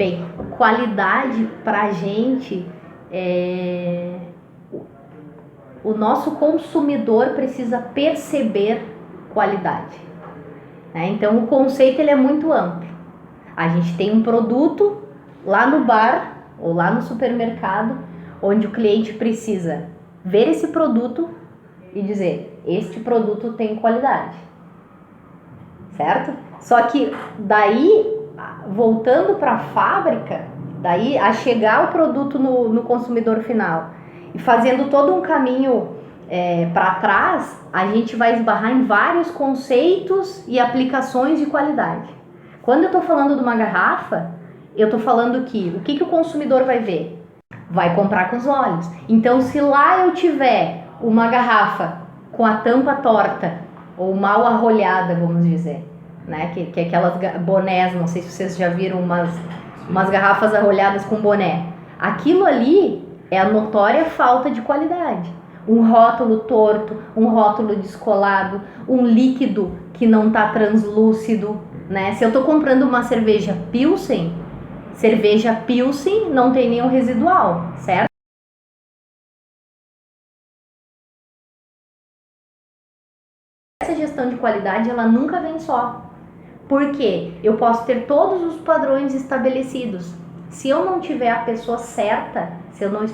Bem, qualidade pra gente o nosso consumidor precisa perceber qualidade, né? Então o conceito ele é muito amplo. A gente tem um produto lá no bar ou lá no supermercado, onde o cliente precisa ver esse produto e dizer: este produto tem qualidade, certo? Só que daí, voltando para a fábrica, daí a chegar o produto no consumidor final e fazendo todo um caminho para trás, a gente vai esbarrar em vários conceitos e aplicações de qualidade. Quando eu estou falando de uma garrafa, eu estou falando que o que o consumidor vai ver? Vai comprar com os olhos. Então, se lá eu tiver uma garrafa com a tampa torta ou mal arrolhada, vamos dizer, né? Que é aquelas bonés, não sei se vocês já viram umas garrafas arrolhadas com boné. Aquilo ali é a notória falta de qualidade. Um rótulo torto, um rótulo descolado, um líquido que não está translúcido, né? Se eu estou comprando uma cerveja Pilsen não tem nenhum residual, certo? Essa gestão de qualidade, ela nunca vem só. Porque eu posso ter todos os padrões estabelecidos. Se eu não tiver a pessoa certa, se eu não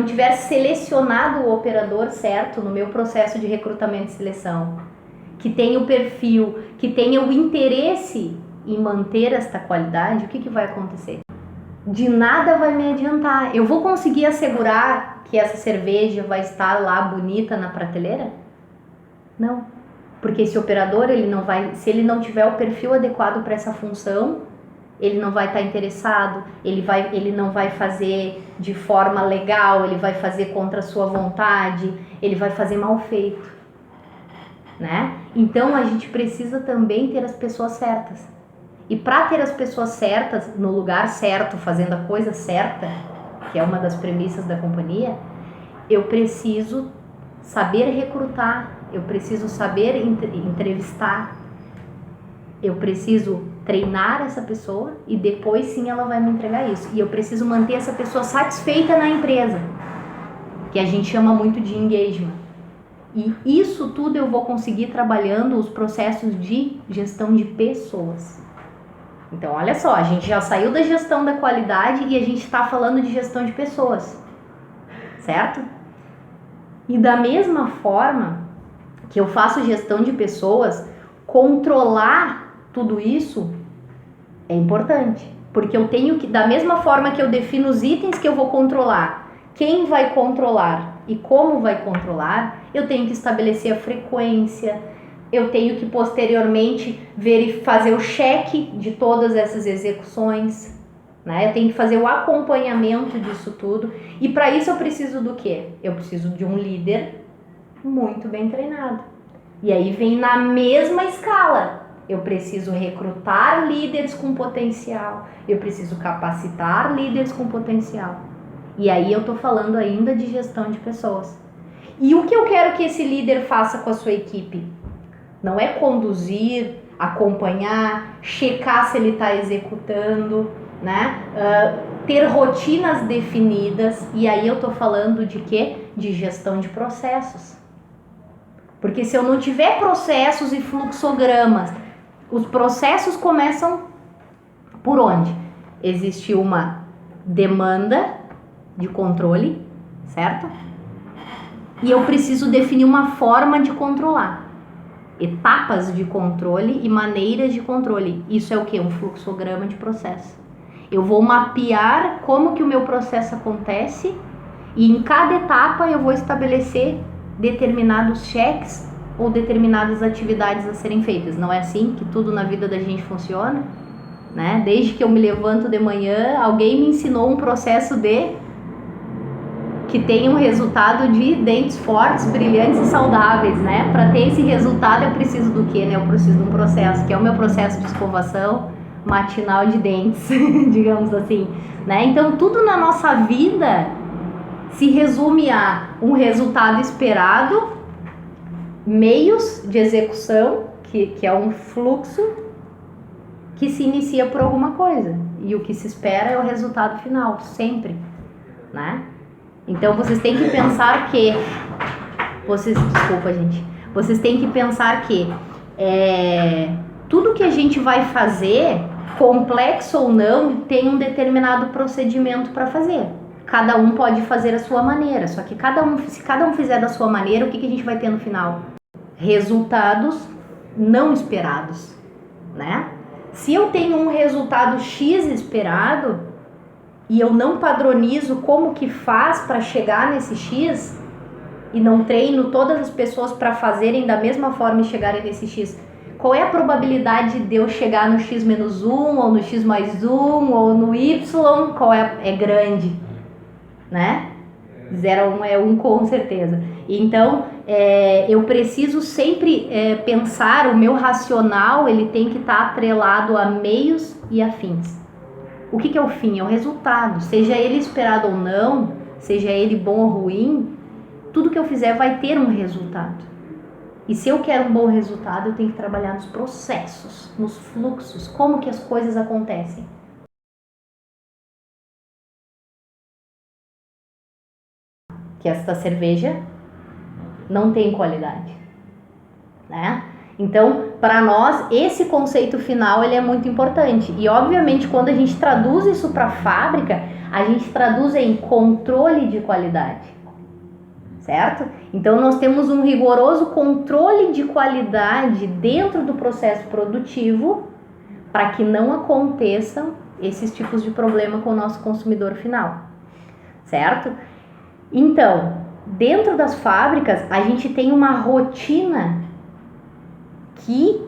tiver selecionado o operador certo no meu processo de recrutamento e seleção, que tenha o perfil, que tenha o interesse em manter esta qualidade, o que vai acontecer? De nada vai me adiantar. Eu vou conseguir assegurar que essa cerveja vai estar lá bonita na prateleira? Não. Porque esse operador, se ele não tiver o perfil adequado para essa função, ele não vai estar interessado, ele não vai fazer de forma legal, ele vai fazer contra a sua vontade, ele vai fazer mal feito, né? Então a gente precisa também ter as pessoas certas. E para ter as pessoas certas, no lugar certo, fazendo a coisa certa, que é uma das premissas da companhia, eu preciso saber recrutar, eu preciso saber entrevistar, eu preciso treinar essa pessoa e depois sim ela vai me entregar isso. E eu preciso manter essa pessoa satisfeita na empresa, que a gente chama muito de engagement. E isso tudo eu vou conseguir trabalhando os processos de gestão de pessoas. Então, olha só, a gente já saiu da gestão da qualidade e a gente está falando de gestão de pessoas, certo? E da mesma forma que eu faço gestão de pessoas, controlar tudo isso é importante. Porque eu tenho que, da mesma forma que eu defino os itens que eu vou controlar, quem vai controlar e como vai controlar, eu tenho que estabelecer a frequência, eu tenho que posteriormente fazer o cheque de todas essas execuções, né? Eu tenho que fazer o acompanhamento disso tudo. E para isso eu preciso do quê? Eu preciso de um líder muito bem treinado. E aí vem na mesma escala. Eu preciso recrutar líderes com potencial. Eu preciso capacitar líderes com potencial. E aí eu tô falando ainda de gestão de pessoas. E o que eu quero que esse líder faça com a sua equipe? Não é conduzir, acompanhar, checar se ele está executando, né? Ter rotinas definidas. E aí eu tô falando de quê? De gestão de processos. Porque se eu não tiver processos e fluxogramas, os processos começam por onde? Existe uma demanda de controle, certo? E eu preciso definir uma forma de controlar. Etapas de controle e maneiras de controle. Isso é o quê? Um fluxograma de processo. Eu vou mapear como que o meu processo acontece e em cada etapa eu vou estabelecer determinados cheques ou determinadas atividades a serem feitas. Não é assim que tudo na vida da gente funciona, né? Desde que eu me levanto de manhã, alguém me ensinou um processo que tenha um resultado de dentes fortes, brilhantes e saudáveis, né? Para ter esse resultado eu preciso do quê, né? Eu preciso de um processo, que é o meu processo de escovação matinal de dentes, digamos assim, né? Então tudo na nossa vida se resume a um resultado esperado, meios de execução, que é um fluxo que se inicia por alguma coisa. e o que se espera é o resultado final, sempre, né? Então vocês têm que pensar que vocês têm que pensar que tudo que a gente vai fazer, complexo ou não, tem um determinado procedimento para fazer. Cada um pode fazer a sua maneira, só que se cada um fizer da sua maneira, o que a gente vai ter no final? Resultados não esperados, né? Se eu tenho um resultado X esperado e eu não padronizo como que faz para chegar nesse X e não treino todas as pessoas para fazerem da mesma forma e chegarem nesse X, qual é a probabilidade de eu chegar no X-1 ou no X+1 ou no Y? Qual é grande, né? 0 a 1 é 1 com certeza. Então, eu preciso sempre pensar, o meu racional ele tem que estar atrelado a meios e a fins. O que é o fim? É o resultado. Seja ele esperado ou não, seja ele bom ou ruim, tudo que eu fizer vai ter um resultado. E se eu quero um bom resultado, eu tenho que trabalhar nos processos, nos fluxos, como que as coisas acontecem. Que esta cerveja não tem qualidade, né? Então, para nós, esse conceito final ele é muito importante. E, obviamente, quando a gente traduz isso para a fábrica, a gente traduz em controle de qualidade, certo? Então, nós temos um rigoroso controle de qualidade dentro do processo produtivo para que não aconteçam esses tipos de problema com o nosso consumidor final, certo? Então, dentro das fábricas, a gente tem uma rotina que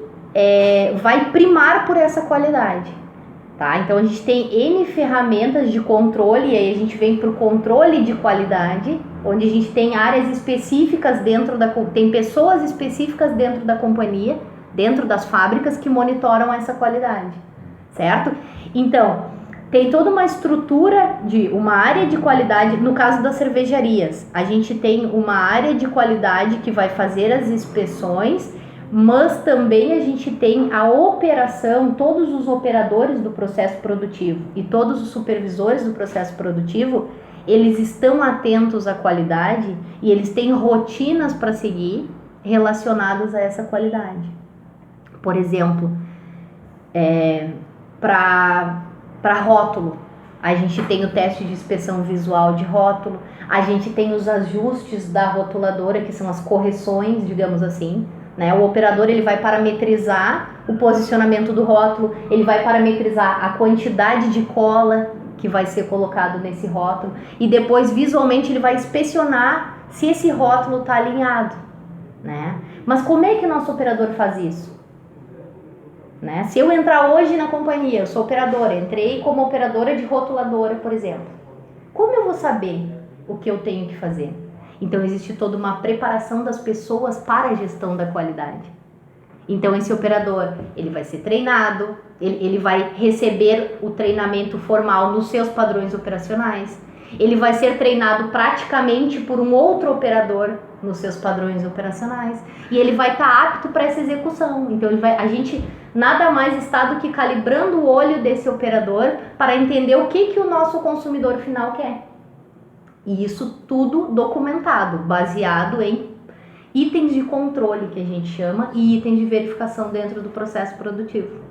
vai primar por essa qualidade, tá? Então, a gente tem N ferramentas de controle, e aí a gente vem para o controle de qualidade, onde a gente tem áreas específicas tem pessoas específicas dentro da companhia, dentro das fábricas, que monitoram essa qualidade, certo? Então, tem toda uma estrutura de uma área de qualidade. No caso das cervejarias, a gente tem uma área de qualidade que vai fazer as inspeções, mas também a gente tem a operação, todos os operadores do processo produtivo e todos os supervisores do processo produtivo, eles estão atentos à qualidade e eles têm rotinas para seguir relacionadas a essa qualidade. Por exemplo, para rótulo, a gente tem o teste de inspeção visual de rótulo, a gente tem os ajustes da rotuladora, que são as correções, digamos assim, né? O operador ele vai parametrizar o posicionamento do rótulo, ele vai parametrizar a quantidade de cola que vai ser colocado nesse rótulo e depois visualmente ele vai inspecionar se esse rótulo está alinhado, né? Mas como é que o nosso operador faz isso? Né? Se eu entrar hoje na companhia, eu sou operadora, entrei como operadora de rotuladora, por exemplo, como eu vou saber o que eu tenho que fazer? Então existe toda uma preparação das pessoas para a gestão da qualidade. Então esse operador, ele vai ser treinado, ele vai receber o treinamento formal nos seus padrões operacionais, ele vai ser treinado praticamente por um outro operador nos seus padrões operacionais e ele vai estar apto para essa execução. Então a gente nada mais está do que calibrando o olho desse operador para entender o que o nosso consumidor final quer. E isso tudo documentado, baseado em itens de controle, que a gente chama, e itens de verificação dentro do processo produtivo.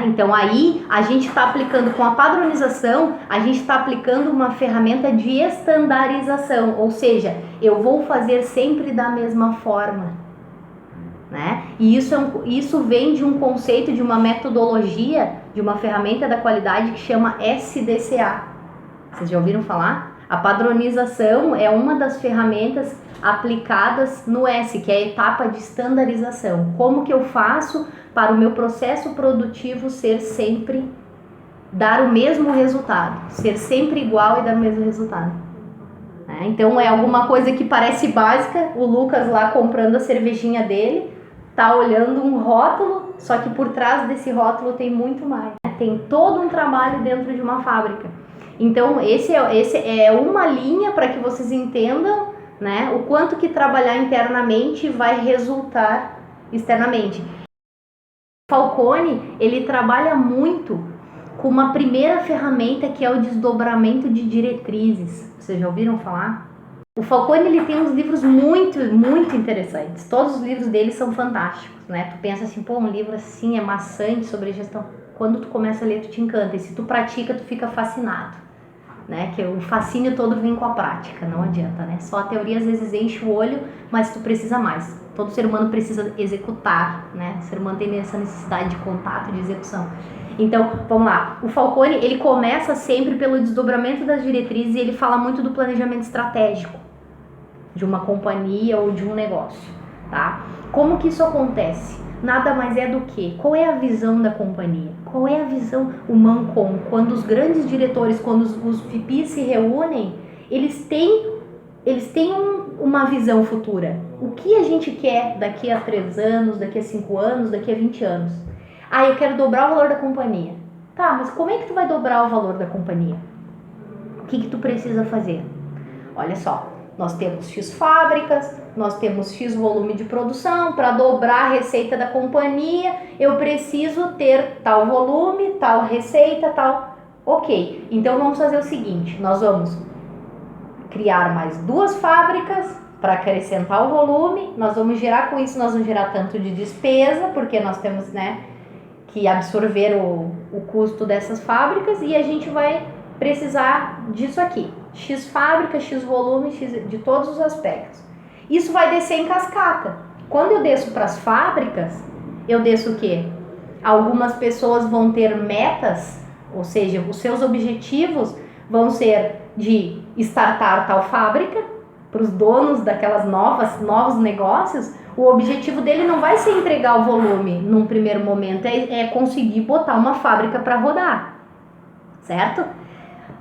Então aí a gente está aplicando com a padronização, a gente está aplicando uma ferramenta de estandarização, ou seja, eu vou fazer sempre da mesma forma, né? E isso vem de um conceito, de uma metodologia, de uma ferramenta da qualidade que chama SDCA. Vocês já ouviram falar? A padronização é uma das ferramentas aplicadas no S, que é a etapa de estandarização. Como que eu faço para o meu processo produtivo dar o mesmo resultado, ser sempre igual e dar o mesmo resultado? Então é alguma coisa que parece básica, o Lucas lá comprando a cervejinha dele, tá olhando um rótulo, só que por trás desse rótulo tem muito mais. Tem todo um trabalho dentro de uma fábrica. Então esse é uma linha para que vocês entendam, né, o quanto que trabalhar internamente vai resultar externamente. Falcone, ele trabalha muito com uma primeira ferramenta que é o desdobramento de diretrizes. Vocês já ouviram falar? O Falcone, ele tem uns livros muito, muito interessantes. Todos os livros dele são fantásticos, né? Tu pensa assim, pô, um livro assim é maçante sobre gestão. Quando tu começa a ler, tu te encanta. E se tu pratica, tu fica fascinado, né? Que o fascínio todo vem com a prática, não adianta, né? Só a teoria às vezes enche o olho, mas tu precisa mais. Todo ser humano precisa executar, né? O ser humano tem essa necessidade de contato, de execução. Então, vamos lá. O Falcone, ele começa sempre pelo desdobramento das diretrizes e ele fala muito do planejamento estratégico de uma companhia ou de um negócio, tá? Como que isso acontece? Nada mais é do que, qual é a visão da companhia? Qual é a visão, o Mancom? Quando os grandes diretores, quando os VPs se reúnem, eles têm uma visão futura. O que a gente quer daqui a 3 anos, daqui a 5 anos, daqui a 20 anos? Ah, eu quero dobrar o valor da companhia. Tá, mas como é que tu vai dobrar o valor da companhia? O que tu precisa fazer? Olha só, nós temos X fábricas, nós temos X volume de produção, para dobrar a receita da companhia, eu preciso ter tal volume, tal receita, tal... Ok, então vamos fazer o seguinte, nós vamos criar mais 2 fábricas para acrescentar o volume, nós vamos gerar com isso, nós vamos gerar tanto de despesa, porque nós temos, né, que absorver o custo dessas fábricas e a gente vai precisar disso aqui. X fábrica, X volume, X de todos os aspectos. Isso vai descer em cascata. Quando eu desço para as fábricas, eu desço o quê? Algumas pessoas vão ter metas, ou seja, os seus objetivos vão ser de startar tal fábrica, para os donos daquelas novos negócios, o objetivo dele não vai ser entregar o volume num primeiro momento, é conseguir botar uma fábrica para rodar, certo?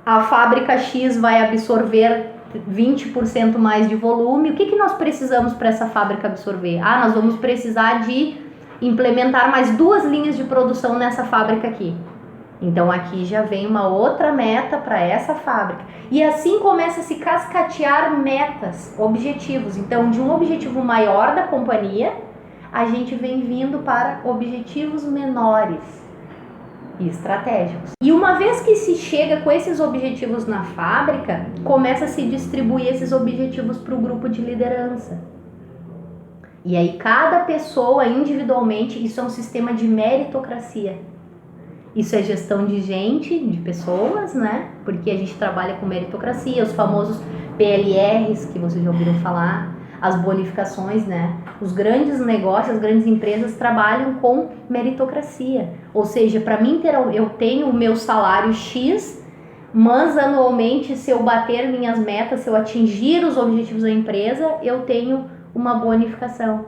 A fábrica X vai absorver 20% mais de volume. O que nós precisamos para essa fábrica absorver? Ah, nós vamos precisar de implementar mais 2 linhas de produção nessa fábrica aqui. Então aqui já vem uma outra meta para essa fábrica. E assim começa a se cascatear metas, objetivos. Então de um objetivo maior da companhia, a gente vem vindo para objetivos menores e estratégicos. E uma vez que se chega com esses objetivos na fábrica, começa a se distribuir esses objetivos para o grupo de liderança. E aí cada pessoa individualmente, isso é um sistema de meritocracia. Isso é gestão de gente, de pessoas, né? Porque a gente trabalha com meritocracia, os famosos PLRs, que vocês já ouviram falar, as bonificações, né? Os grandes negócios, as grandes empresas trabalham com meritocracia. Ou seja, para mim eu tenho o meu salário X, mas anualmente, se eu bater minhas metas, se eu atingir os objetivos da empresa, eu tenho uma bonificação.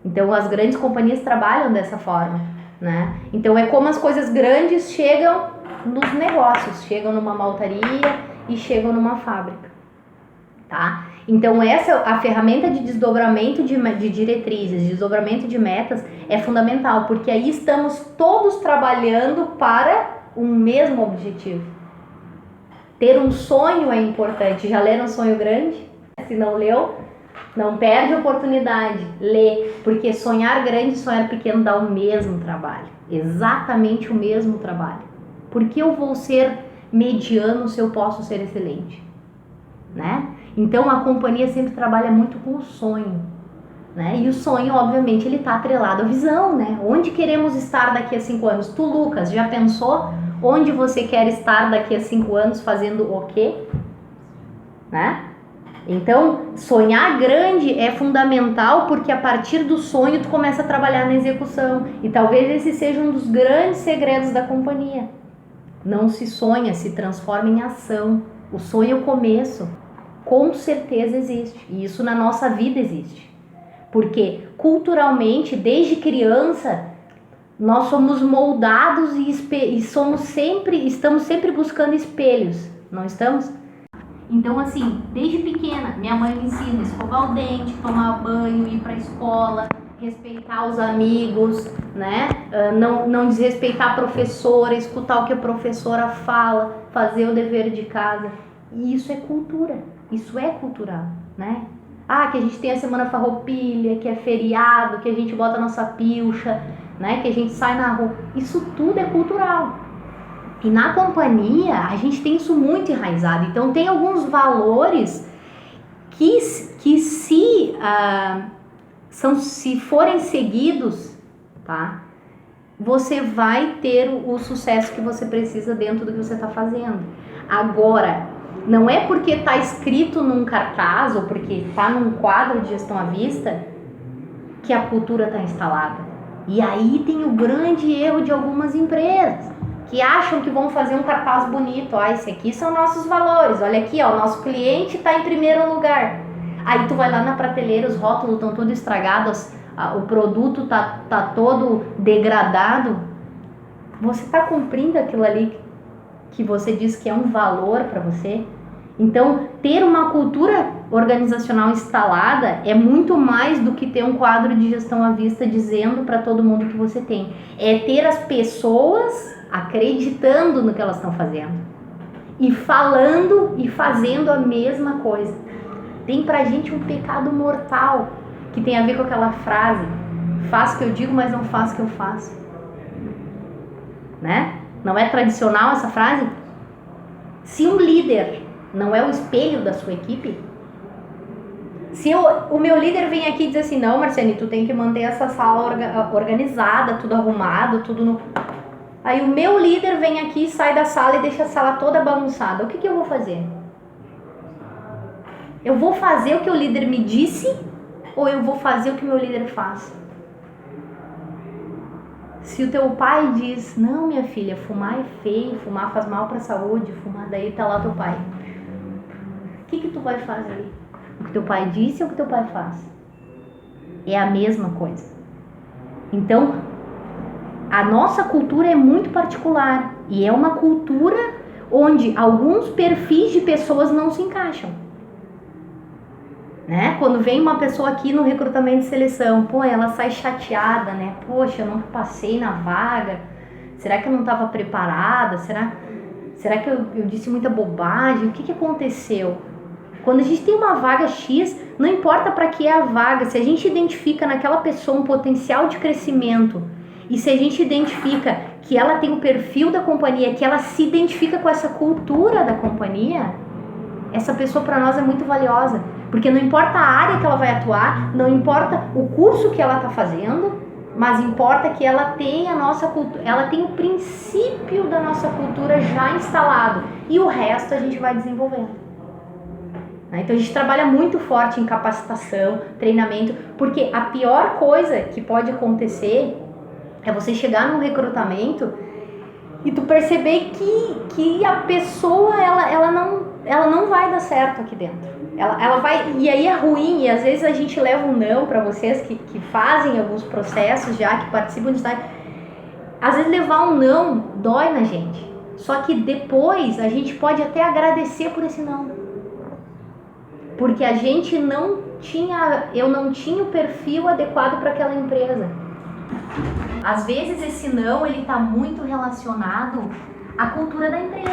Então as grandes companhias trabalham dessa forma, né? Então é como as coisas grandes chegam nos negócios, chegam numa maltaria e chegam numa fábrica, tá? Então essa, a ferramenta de desdobramento de diretrizes, de desdobramento de metas é fundamental, porque aí estamos todos trabalhando para um mesmo objetivo. Ter um sonho é importante. Já leram Sonho Grande? Se não leu, não perde a oportunidade, lê, porque sonhar grande e sonhar pequeno dá o mesmo trabalho, exatamente o mesmo trabalho. Por que eu vou ser mediano se eu posso ser excelente? Né? Então a companhia sempre trabalha muito com o sonho, né? E o sonho, obviamente, ele está atrelado à visão, né? Onde queremos estar daqui a 5 anos? Tu, Lucas, já pensou onde você quer estar daqui a 5 anos fazendo o quê? Né? Então, sonhar grande é fundamental, porque a partir do sonho tu começa a trabalhar na execução. E talvez esse seja um dos grandes segredos da companhia. Não se sonha, se transforma em ação. O sonho é o começo. Com certeza existe. E isso na nossa vida existe. Porque culturalmente, desde criança, nós somos moldados e estamos sempre buscando espelhos. Não estamos? Então, assim, desde pequena, minha mãe me ensina a escovar o dente, tomar banho, ir para a escola, respeitar os amigos, né? Não desrespeitar a professora, escutar o que a professora fala, fazer o dever de casa. E isso é cultura, isso é cultural, né? Ah, que a gente tem a Semana Farroupilha, que é feriado, que a gente bota a nossa pilcha, né? Que a gente sai na rua. Isso tudo é cultural. E na companhia, a gente tem isso muito enraizado. Então, tem alguns valores que se forem seguidos, tá? Você vai ter o sucesso que você precisa dentro do que você está fazendo. Agora, não é porque está escrito num cartaz ou porque está num quadro de gestão à vista que a cultura está instalada. E aí tem o grande erro de algumas empresas que acham que vão fazer um cartaz bonito. Ó, esse aqui são nossos valores. Olha aqui, ó, nosso cliente está em primeiro lugar. Aí tu vai lá na prateleira, os rótulos estão todos estragados, o produto tá todo degradado. Você está cumprindo aquilo ali que você diz que é um valor para você? Então, ter uma cultura organizacional instalada é muito mais do que ter um quadro de gestão à vista dizendo para todo mundo que você tem. É ter as pessoas acreditando no que elas estão fazendo e falando e fazendo a mesma coisa. Tem pra gente um pecado mortal que tem a ver com aquela frase: faço o que eu digo, mas não faço o que eu faço. Né? Não é tradicional essa frase? Se um líder não é o espelho da sua equipe, se o meu líder vem aqui e diz assim: não, Marciane, tu tem que manter essa sala organizada, tudo arrumado, tudo no... Aí o meu líder vem aqui, sai da sala e deixa a sala toda bagunçada. O que eu vou fazer? Eu vou fazer o que o líder me disse ou eu vou fazer o que o meu líder faz? Se o teu pai diz: não, minha filha, fumar é feio, fumar faz mal para a saúde, fumar, daí tá lá teu pai. O que tu vai fazer? O que teu pai disse ou o que teu pai faz? É a mesma coisa. Então, a nossa cultura é muito particular e é uma cultura onde alguns perfis de pessoas não se encaixam. Né? Quando vem uma pessoa aqui no recrutamento e seleção, pô, ela sai chateada, né? Poxa, eu não passei na vaga. Será que eu não estava preparada? Será que eu disse muita bobagem? O que aconteceu? Quando a gente tem uma vaga X, não importa para que é a vaga, se a gente identifica naquela pessoa um potencial de crescimento e se a gente identifica que ela tem o perfil da companhia, que ela se identifica com essa cultura da companhia, essa pessoa para nós é muito valiosa. Porque não importa a área que ela vai atuar, não importa o curso que ela está fazendo, mas importa que ela tenha a nossa cultura, ela tem o princípio da nossa cultura já instalado e o resto a gente vai desenvolvendo. Então a gente trabalha muito forte em capacitação, treinamento, porque a pior coisa que pode acontecer é você chegar num recrutamento e tu perceber que a pessoa ela não vai dar certo aqui dentro. Ela vai, e aí é ruim, e às vezes a gente leva um não para vocês que fazem alguns processos já, que participam de estágio. Às vezes levar um não dói na gente, só que depois a gente pode até agradecer por esse não, porque a gente eu não tinha o perfil adequado para aquela empresa. Às vezes esse não, ele está muito relacionado à cultura da empresa.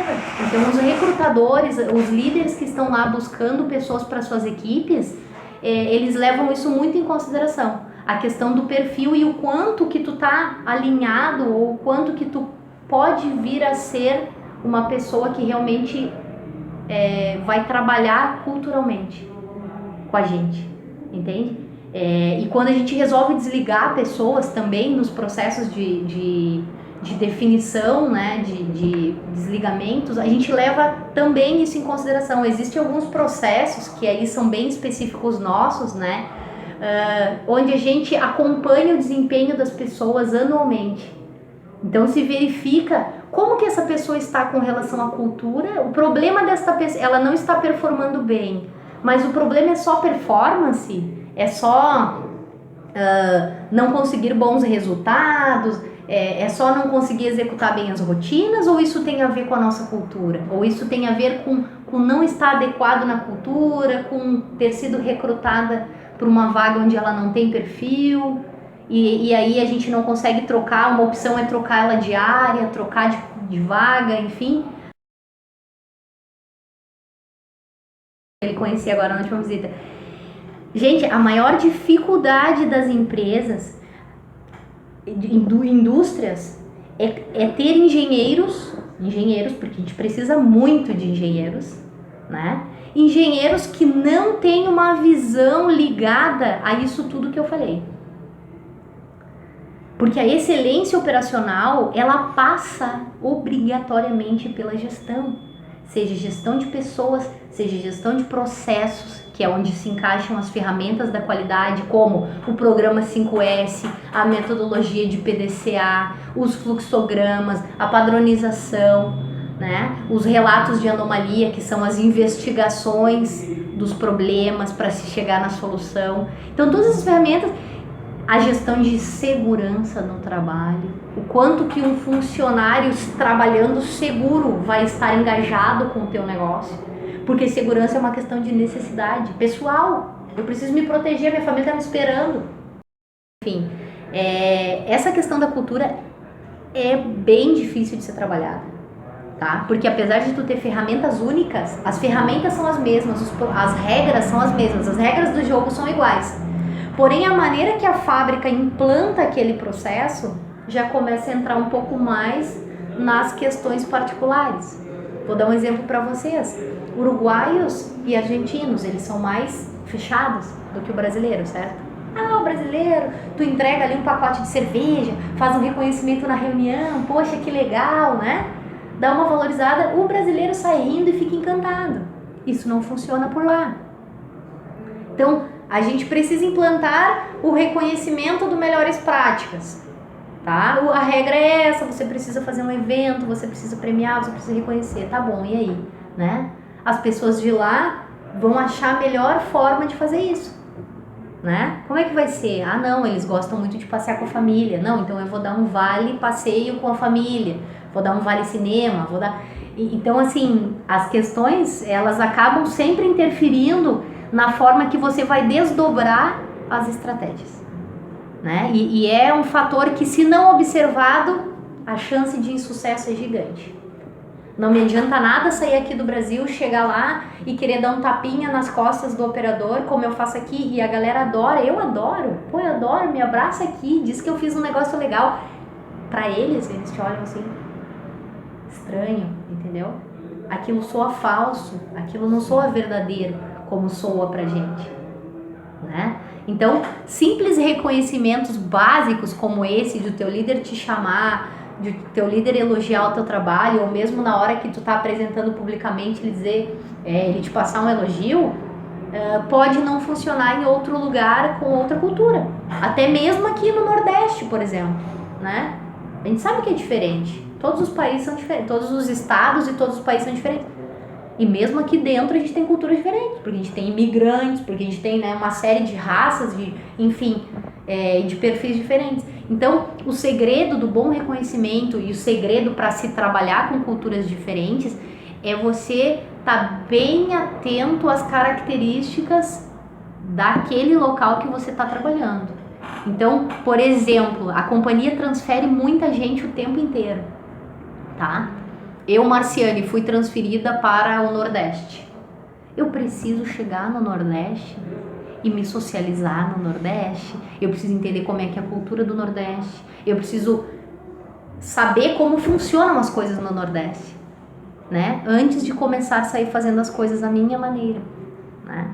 Então os recrutadores, os líderes que estão lá buscando pessoas para suas equipes, eles levam isso muito em consideração. A questão do perfil e o quanto que tu tá alinhado ou o quanto que tu pode vir a ser uma pessoa que realmente vai trabalhar culturalmente com a gente, entende? E quando a gente resolve desligar pessoas também nos processos de definição, né, de desligamentos, a gente leva também isso em consideração. Existem alguns processos que aí são bem específicos nossos, né, onde a gente acompanha o desempenho das pessoas anualmente. Então se verifica como que essa pessoa está com relação à cultura. O problema desta pessoa, ela não está performando bem, mas o problema é só performance? É só não conseguir bons resultados? É só não conseguir executar bem as rotinas? Ou isso tem a ver com a nossa cultura? Ou isso tem a ver com não estar adequado na cultura, com ter sido recrutada para uma vaga onde ela não tem perfil? E aí a gente não consegue trocar, uma opção é trocar ela de área, trocar de vaga, enfim. Ele conhecia agora na última visita. Gente, a maior dificuldade das empresas, indústrias, é ter engenheiros Engenheiros, porque a gente precisa muito de engenheiros, né? Engenheiros que não têm uma visão ligada a isso tudo que eu falei. Porque a excelência operacional, ela passa obrigatoriamente pela gestão. Seja gestão de pessoas, seja gestão de processos, que é onde se encaixam as ferramentas da qualidade, como o programa 5S, a metodologia de PDCA, os fluxogramas, a padronização, né? Os relatos de anomalia, que são as investigações dos problemas para se chegar na solução. Então, todas as ferramentas, a gestão de segurança no trabalho, o quanto que um funcionário trabalhando seguro vai estar engajado com o teu negócio, porque segurança é uma questão de necessidade pessoal. Eu preciso me proteger, minha família está me esperando. Enfim, essa questão da cultura é bem difícil de ser trabalhada, tá? Porque apesar de tu ter ferramentas únicas, as ferramentas são as mesmas, as regras são as mesmas, as regras do jogo são iguais. Porém, a maneira que a fábrica implanta aquele processo já começa a entrar um pouco mais nas questões particulares. Vou dar um exemplo para vocês. Uruguaios e argentinos, eles são mais fechados do que o brasileiro, certo? Ah, o brasileiro, tu entrega ali um pacote de cerveja, faz um reconhecimento na reunião, poxa, que legal, né? Dá uma valorizada, o brasileiro sai rindo e fica encantado. Isso não funciona por lá. Então, a gente precisa implantar o reconhecimento do melhores práticas, tá? A regra é essa, você precisa fazer um evento, você precisa premiar, você precisa reconhecer, tá bom, e aí, né? As pessoas de lá vão achar a melhor forma de fazer isso, né? Como é que vai ser? Ah, não, eles gostam muito de passear com a família. Não, então eu vou dar um vale passeio com a família, vou dar um vale cinema, vou dar... Então, assim, as questões, elas acabam sempre interferindo na forma que você vai desdobrar as estratégias, né? E é um fator que, se não observado, a chance de insucesso é gigante. Não me adianta nada sair aqui do Brasil, chegar lá e querer dar um tapinha nas costas do operador, como eu faço aqui, e a galera adora, eu adoro, me abraça aqui, diz que eu fiz um negócio legal. Pra eles te olham assim, estranho, entendeu? Aquilo soa falso, aquilo não soa verdadeiro, como soa pra gente, né? Então, simples reconhecimentos básicos como esse, de o teu líder te chamar, de o teu líder elogiar o teu trabalho, ou mesmo na hora que tu tá apresentando publicamente, ele dizer, ele te passar um elogio, pode não funcionar em outro lugar com outra cultura. Até mesmo aqui no Nordeste, por exemplo, né? A gente sabe que é diferente. Todos os países são diferentes, todos os estados e todos os países são diferentes. E mesmo aqui dentro a gente tem culturas diferentes, porque a gente tem imigrantes, porque a gente tem, né, uma série de raças, enfim, de perfis diferentes. Então, o segredo do bom reconhecimento e o segredo para se trabalhar com culturas diferentes é você estar bem atento às características daquele local que você está trabalhando. Então, por exemplo, a companhia transfere muita gente o tempo inteiro, tá? Eu, Marciane, fui transferida para o Nordeste. Eu preciso chegar no Nordeste e me socializar no Nordeste. Eu preciso entender como é que é a cultura do Nordeste. Eu preciso saber como funcionam as coisas no Nordeste, né? Antes de começar a sair fazendo as coisas da minha maneira, né?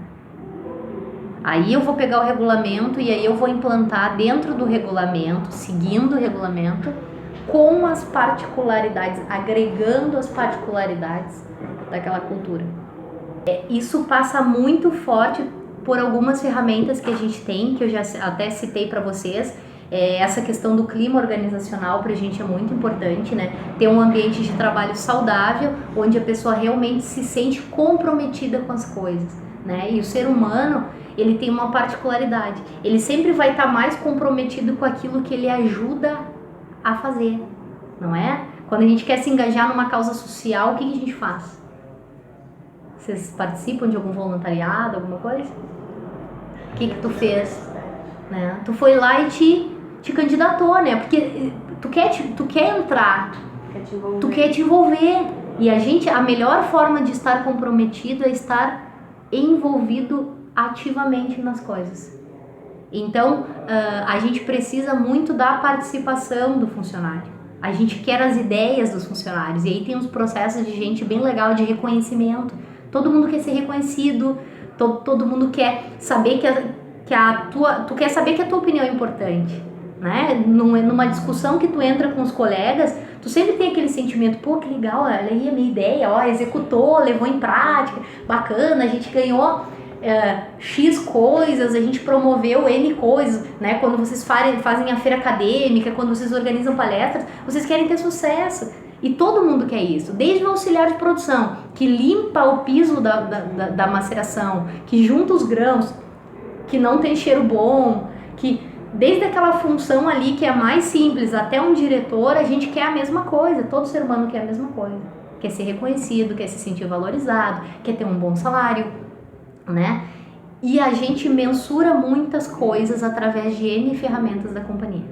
Aí eu vou pegar o regulamento e aí eu vou implantar dentro do regulamento, seguindo o regulamento, com as particularidades, agregando as particularidades daquela cultura. Isso passa muito forte por algumas ferramentas que a gente tem, que eu já até citei para vocês. Essa questão do clima organizacional para a gente é muito importante, né? Ter um ambiente de trabalho saudável, onde a pessoa realmente se sente comprometida com as coisas, né? E o ser humano, ele tem uma particularidade, ele sempre vai estar mais comprometido com aquilo que ele ajuda a fazer, não é? Quando a gente quer se engajar numa causa social, o que a gente faz? Vocês participam de algum voluntariado, alguma coisa? O que tu fez? Né? Tu foi lá e te candidatou, né? Porque tu quer entrar, tu quer te envolver. E a melhor forma de estar comprometido é estar envolvido ativamente nas coisas. Então, a gente precisa muito da participação do funcionário. A gente quer as ideias dos funcionários. E aí tem uns processos de gente bem legal de reconhecimento. Todo mundo quer ser reconhecido, todo mundo quer saber tu quer saber que a tua opinião é importante, né? Numa discussão que tu entra com os colegas, tu sempre tem aquele sentimento, pô, que legal, olha aí a minha ideia, ó, executou, levou em prática, bacana, a gente ganhou X coisas, a gente promoveu N coisas, né? Quando vocês fazem a feira acadêmica, quando vocês organizam palestras, vocês querem ter sucesso. E todo mundo quer isso, desde o auxiliar de produção, que limpa o piso da maceração, que junta os grãos, que não tem cheiro bom, que desde aquela função ali que é mais simples até um diretor, a gente quer a mesma coisa, todo ser humano quer a mesma coisa. Quer ser reconhecido, quer se sentir valorizado, quer ter um bom salário, né? E a gente mensura muitas coisas através de N ferramentas da companhia.